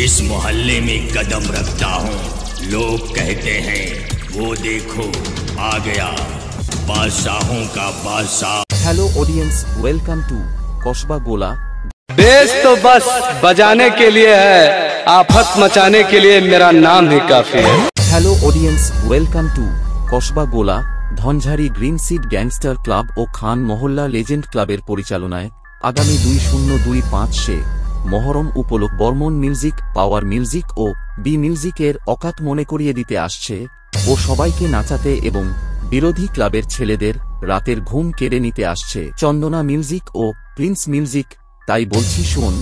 जिस मोहल्ले में कदम रखता हूँ, लोग कहते हैं वो देखो आ गया बादशाहों का बादशाह। हेलो ऑडियंस, वेलकम टू कस्बा गोला। बेस तो बस बजाने के लिए है, आफत मचाने के लिए मेरा नाम ही काफी है। हेलो ऑडियंस, वेलकम टू कस्बा गोला। ধনঝারি গ্রিন সিড গ্যাংস্টার ক্লাব ও খান মহল্লা লেজেন্ড ক্লাবের পরিচালনায় আগামী 2025 মহরম উপলক্ষে বর্মন মিউজিক, পাওয়ার মিউজিক ও বি মিউজিকের অকাত মনে করিয়ে দিতে আসছে ও সবাইকে নাচাতে এবং বিরোধী ক্লাবের ছেলেদের রাতের ঘুম কেড়ে নিতে আসছে চন্দনা মিউজিক ও প্রিন্স মিউজিক। তাই বলছি শোন,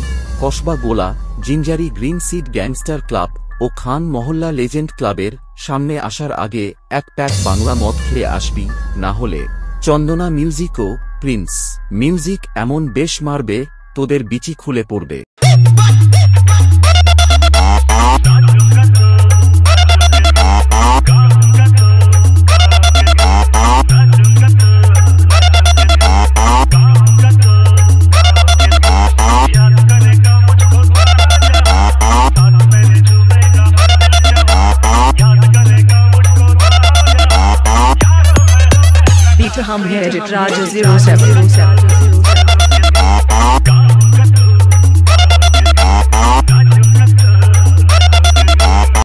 কসবা গোলা, জিঞ্জারি গ্রিন সিড গ্যাংস্টার ক্লাব ও খান মহল্লা লেজেন্ড ক্লাবের সামনে আসার আগে এক প্যাক বাংলা মদ খেয়ে আসবি, না হলে চন্দনা মিউজিক ও প্রিন্স মিউজিক এমন বেশ মারবে তোদের বিচি খুলে পড়বে। हम हैं Raja 07